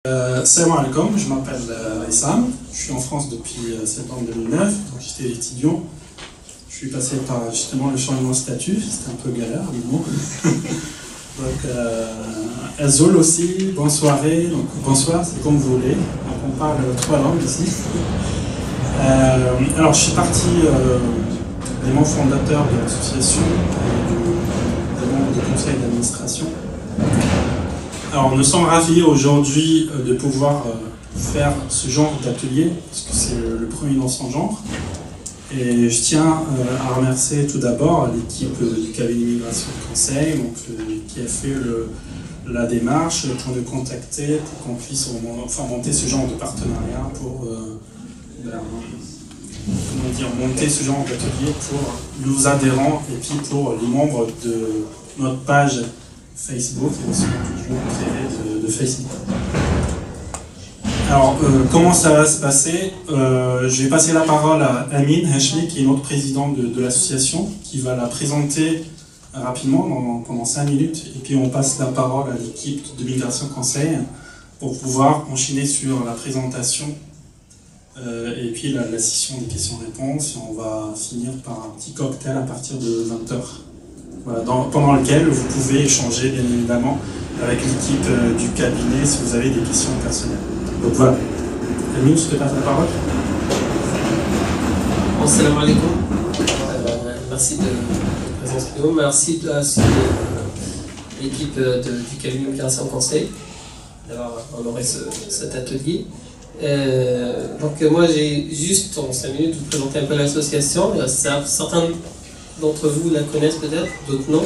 Salam alaikum, je m'appelle Essam, je suis en France depuis septembre 2009, donc j'étais étudiant. Je suis passé par justement le changement de statut, c'était un peu galère, mais bon. Donc, Azul aussi, bonne soirée, donc bonsoir, c'est comme vous voulez. Donc, on parle 3 langues ici. Alors, je suis parti des membres fondateurs de l'association et des membres du conseil d'administration. Alors, nous sommes ravis aujourd'hui de pouvoir faire ce genre d'atelier, parce que c'est le premier dans son genre. Et je tiens à remercier tout d'abord l'équipe du cabinet Migration Conseil, donc, qui a fait la démarche pour nous contacter, pour qu'on puisse monter ce genre de partenariat pour monter ce genre d'atelier pour nos adhérents et puis pour les membres de notre page Facebook et aussi toujours privée de Facebook. Alors, comment ça va se passer? Je vais passer la parole à Amine Hachmi, qui est notre président de l'association, qui va la présenter rapidement pendant 5 minutes, et puis on passe la parole à l'équipe de Migration Conseil pour pouvoir enchaîner sur la présentation et puis la session des questions-réponses, et on va finir par un petit cocktail à partir de 20 h. Voilà, pendant lequel vous pouvez échanger bien évidemment avec l'équipe du cabinet si vous avez des questions personnelles. Donc voilà. Amine, je te passe la parole. Assalamu alaikum. Merci de la présence. Merci à l'équipe du cabinet Migration Conseil d'avoir honoré cet atelier. Donc moi j'ai juste en 5 minutes vous présenter un peu l'association. Certains d'entre vous la connaissent peut-être, d'autres non.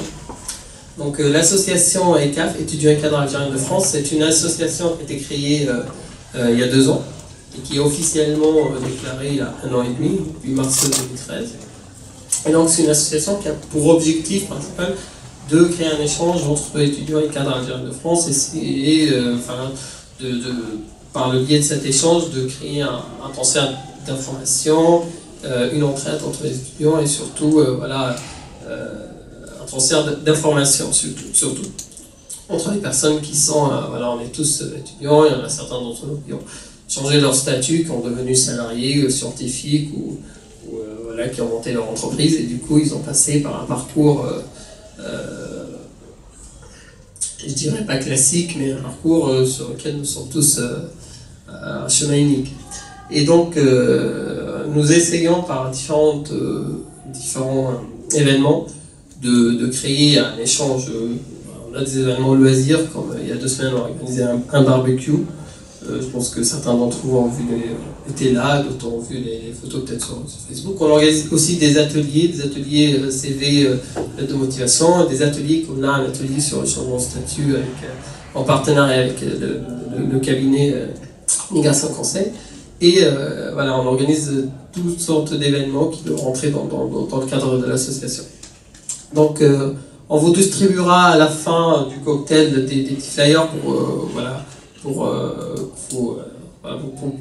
Donc l'association ECAF, Étudiants et cadres algériens de France, c'est une association qui a été créée il y a 2 ans et qui est officiellement déclarée il y a 1 an et demi, depuis mars 2013. Et donc c'est une association qui a pour objectif principal de créer un échange entre étudiants et cadres algériens de France et par le biais de cet échange de créer un transfert d'informations, une entraide entre les étudiants et surtout un transfert d'informations surtout entre les personnes qui sont, on est tous étudiants, il y en a certains d'entre nous qui ont changé leur statut, qui ont devenu salariés, scientifiques ou qui ont monté leur entreprise et du coup ils ont passé par un parcours, je dirais pas classique, mais un parcours sur lequel nous sommes tous un chemin unique. Et donc nous essayons par différents événements de créer un échange. On a des événements loisirs, comme il y a 2 semaines on a organisé un barbecue. Je pense que certains d'entre vous étaient là, d'autres ont vu les photos peut-être sur Facebook. On organise aussi des ateliers CV de motivation, des ateliers comme là, un atelier sur le changement de statut en partenariat avec le cabinet Migration Conseil. Et on organise toutes sortes d'événements qui peuvent rentrer dans le cadre de l'association. Donc on vous distribuera à la fin du cocktail des petits flyers pour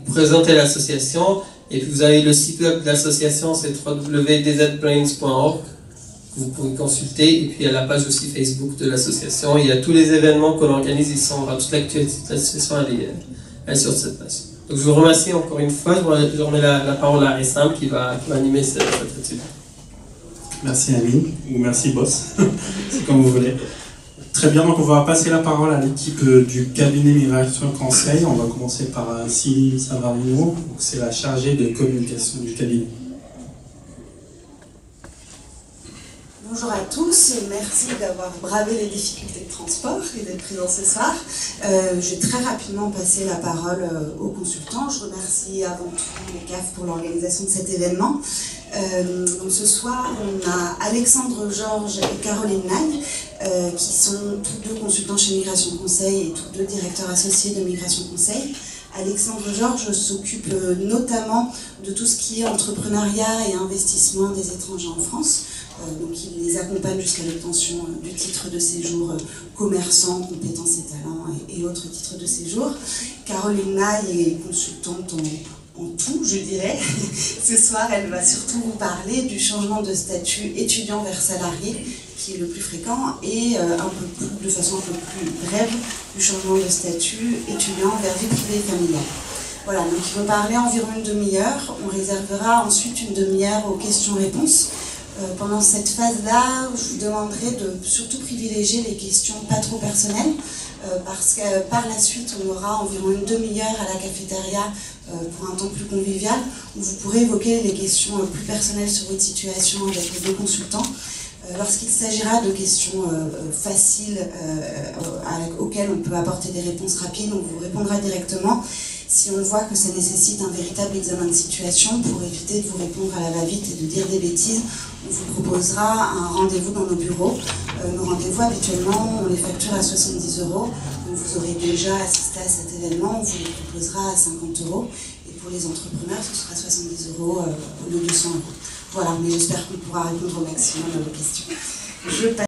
présenter l'association. Et puis vous avez le site web de l'association, c'est www.dzbrains.org, que vous pouvez consulter. Et puis il y a la page aussi Facebook de l'association. Il y a tous les événements qu'on organise, toute l'actualité de l'association, elle est sur cette page. Donc je vous remercie encore une fois, je remets la parole à Essam qui va animer cette atelier. Merci Amine, ou merci Boss, c'est comme vous voulez. Très bien, donc on va passer la parole à l'équipe du cabinet Migration Conseil. On va commencer par Céline Savarino, c'est la chargée de communication du cabinet. Bonjour à tous, merci d'avoir bravé les difficultés de transport et d'être présents ce soir. Je vais très rapidement passer la parole aux consultants. Je remercie avant tout les CAF pour l'organisation de cet événement. Donc ce soir, on a Alexandre Georges et Caroline Nagne, qui sont tous 2 consultants chez Migration Conseil et tous 2 directeurs associés de Migration Conseil. Alexandre Georges s'occupe notamment de tout ce qui est entrepreneuriat et investissement des étrangers en France. Donc il les accompagne jusqu'à l'obtention du titre de séjour commerçant, compétences et talents et autres titres de séjour. Caroline Naille est consultante en en tout, je dirais. Ce soir, elle va surtout vous parler du changement de statut étudiant vers salarié, qui est le plus fréquent, et de façon un peu plus brève, du changement de statut étudiant vers vie privée et familiale. Voilà, donc il va parler environ une demi-heure. On réservera ensuite une demi-heure aux questions-réponses. Pendant cette phase-là, je vous demanderai de surtout privilégier les questions pas trop personnelles, parce que par la suite, on aura environ une demi-heure à la cafétéria pour un temps plus convivial, où vous pourrez évoquer les questions plus personnelles sur votre situation avec les deux consultants. Lorsqu'il s'agira de questions faciles auxquelles on peut apporter des réponses rapides, on vous répondra directement. Si on voit que ça nécessite un véritable examen de situation, pour éviter de vous répondre à la va-vite et de dire des bêtises, on vous proposera un rendez-vous dans nos bureaux. Nos rendez-vous, habituellement, on les facture à 70 €. Donc vous aurez déjà assisté à cet événement, on vous les proposera à 50 €. Et pour les entrepreneurs, ce sera 70 € au lieu de 100 €. Voilà, mais j'espère qu'on pourra répondre au maximum à vos questions.